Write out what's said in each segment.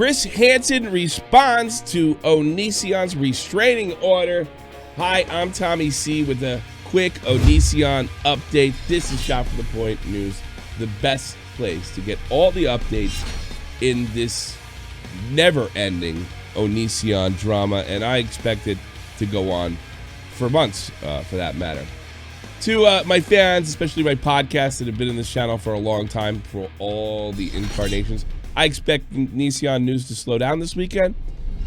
Chris Hansen responds to Onision's restraining order. Hi, I'm Tommy C with a quick Onision update. This is Shot for the Point News, the best place to get all the updates in this never-ending Onision drama, and I expect it to go on for months, for that matter. To my fans, especially my podcasts that have been in this channel for a long time, for all the incarnations, I expect Onision news to slow down this weekend,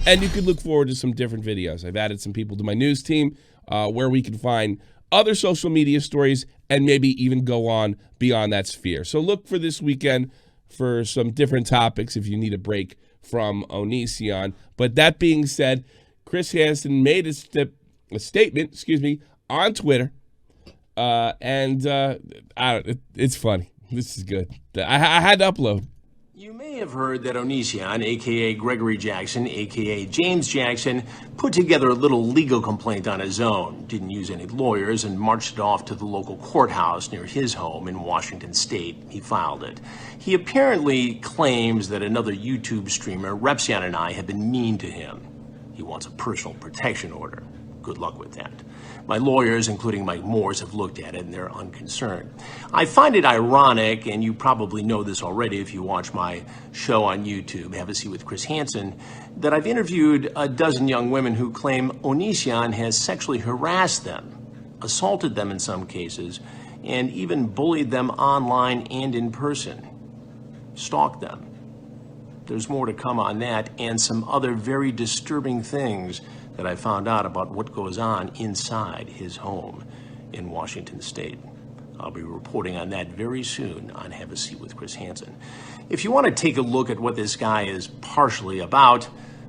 and you could look forward to some different videos. I've added some people to my news team where we can find other social media stories and maybe even go on beyond that sphere. So look for this weekend for some different topics if you need a break from Onision. But that being said, Chris Hansen made a statement, on Twitter. It's funny. This is good. I had to upload. You may have heard that Onision, a.k.a. Gregory Jackson, a.k.a. James Jackson, put together a little legal complaint on his own, didn't use any lawyers, and marched it off to the local courthouse near his home in Washington State. He filed it. He apparently claims that another YouTube streamer, Repsion, and I have been mean to him. He wants a personal protection order. Good luck with that. My lawyers, including Mike Morse, have looked at it and they're unconcerned. I find it ironic, and you probably know this already if you watch my show on YouTube, Have a Seat with Chris Hansen, that I've interviewed a dozen young women who claim Onision has sexually harassed them, assaulted them in some cases, and even bullied them online and in person, stalked them. There's more to come on that and some other very disturbing things that I found out about what goes on inside his home in Washington State. I'll be reporting on that very soon on Have a Seat with Chris Hansen. If you want to take a look at what this guy is partially about,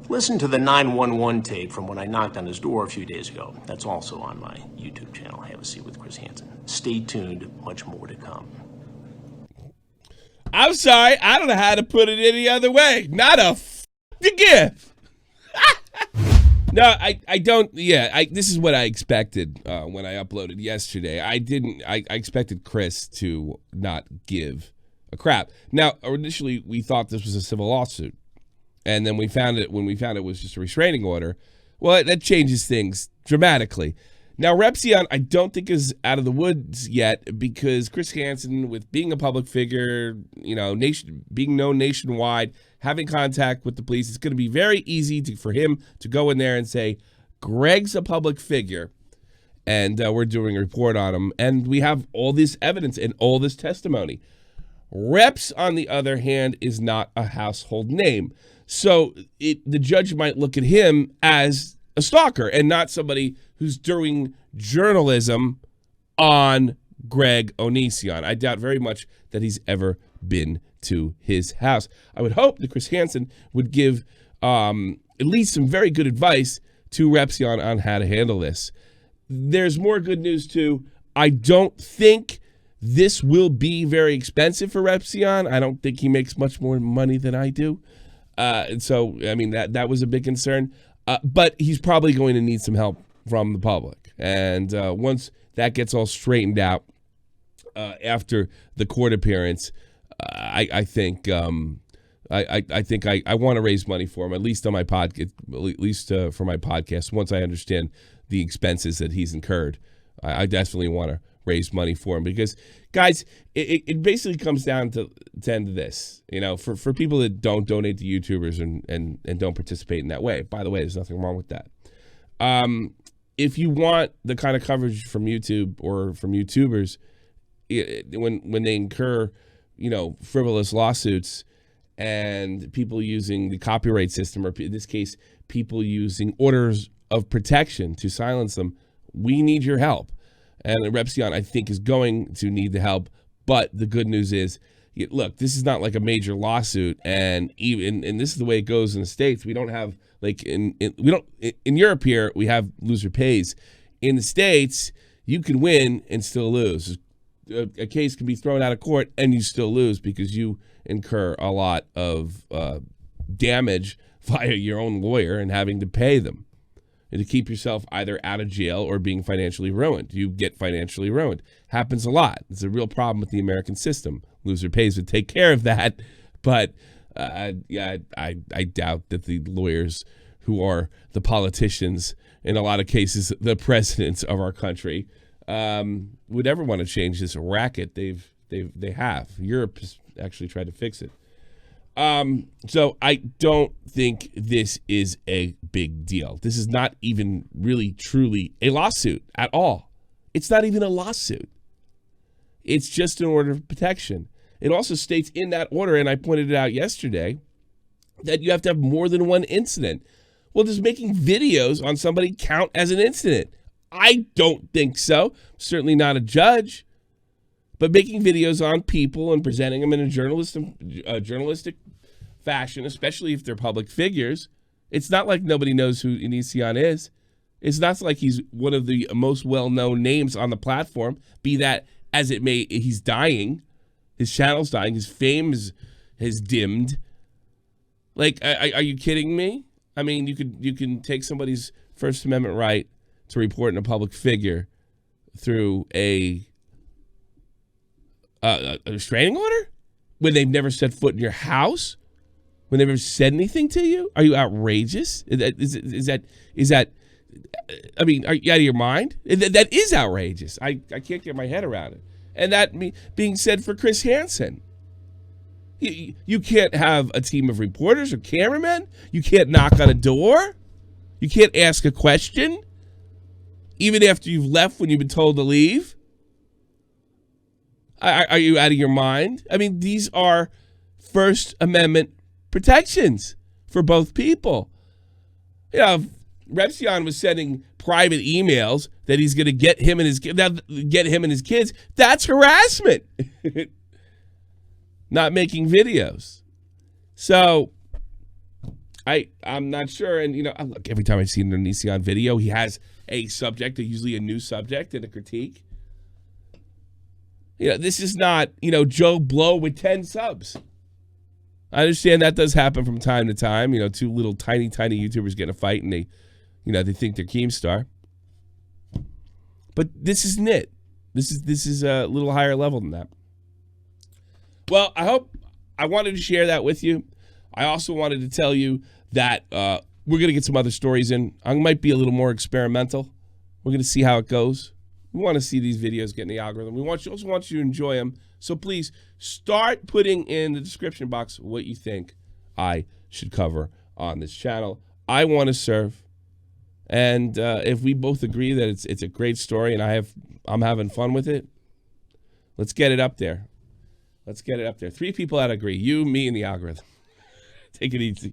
listen to the 911 tape from when I knocked on his door a few days ago. That's also on my YouTube channel, Have a Seat with Chris Hansen. Stay tuned, much more to come. I'm sorry, I don't know how to put it any other way. Not a to give. No, I don't. Yeah, this is what I expected when I uploaded yesterday. I expected Chris to not give a crap. Now, initially, we thought this was a civil lawsuit. And then when we found it was just a restraining order, well, that changes things dramatically. Now, Repsion, I don't think is out of the woods yet because Chris Hansen, with being a public figure, being known nationwide, having contact with the police, it's going to be very easy for him to go in there and say, Greg's a public figure, and we're doing a report on him, and we have all this evidence and all this testimony. Reps, on the other hand, is not a household name. So the judge might look at him as a stalker and not somebody who's doing journalism on Greg Onision. I doubt very much that he's ever been to his house. I would hope that Chris Hansen would give at least some very good advice to Repsion on how to handle this. There's more good news too. I don't think this will be very expensive for Repsion. I don't think he makes much more money than I do. And so, I mean, that was a big concern. But he's probably going to need some help from the public. And once that gets all straightened out after the court appearance, I think I want to raise money for him, at least on my podcast, for my podcast. Once I understand the expenses that he's incurred, I definitely want to raise money for him because, guys, it basically comes down to end of this. For people that don't donate to YouTubers and don't participate in that way. By the way, there's nothing wrong with that. If you want the kind of coverage from YouTube or from YouTubers, when they incur, frivolous lawsuits and people using the copyright system, or in this case, people using orders of protection to silence them, we need your help. And Repsion, I think, is going to need the help. But the good news is, look, this is not like a major lawsuit, and this is the way it goes in the States. We don't have in Europe here we have loser pays. In the States, you can win and still lose. A case can be thrown out of court and you still lose because you incur a lot of damage via your own lawyer and having to pay them. And to keep yourself either out of jail or being financially ruined. You get financially ruined. Happens a lot. It's a real problem with the American system. Loser pays would take care of that, but I doubt that the lawyers who are the politicians, in a lot of cases, the presidents of our country, would ever want to change this racket. They have. Europe has actually tried to fix it. So I don't think this is a big deal. This is not even really truly a lawsuit at all. It's not even a lawsuit. It's just an order of protection. It also states in that order, and I pointed it out yesterday, that you have to have more than one incident. Well, does making videos on somebody count as an incident? I don't think so. Certainly not a judge. But making videos on people and presenting them in a journalistic fashion, especially if they're public figures, it's not like nobody knows who Onision is. It's not like he's one of the most well-known names on the platform, be that as it may. He's dying. His channel's dying. His fame has dimmed. Like, are you kidding me? I mean, you can take somebody's First Amendment right to report in a public figure through a restraining order when they've never set foot in your house, when they've never said anything to you. Are you outrageous? Is that? I mean, are you out of your mind? That is outrageous. I can't get my head around it. And that being said for Chris Hansen. You can't have a team of reporters or cameramen. You can't knock on a door. You can't ask a question, even after you've left when you've been told to leave. Are you out of your mind? I mean, these are First Amendment protections for both people. You know, Restraining was sending private emails that he's going to get him and his kids. That's harassment. Not making videos. So I'm not sure. And, you know, look, every time I see an Onision video, he has a subject, usually a new subject and a critique. You know, this is not, you know, Joe Blow with 10 subs. I understand that does happen from time to time. You know, two little tiny YouTubers get in a fight and they think they're Keemstar. But this isn't it. This is a little higher level than that. Well, I wanted to share that with you. I also wanted to tell you that we're going to get some other stories in. I might be a little more experimental. We're going to see how it goes. We want to see these videos get in the algorithm. We also want you to enjoy them. So please start putting in the description box what you think I should cover on this channel. I want to serve. And if we both agree that it's a great story and I'm having fun with it, let's get it up there. Let's get it up there. 3 people that agree. You, me, and the algorithm. Take it easy.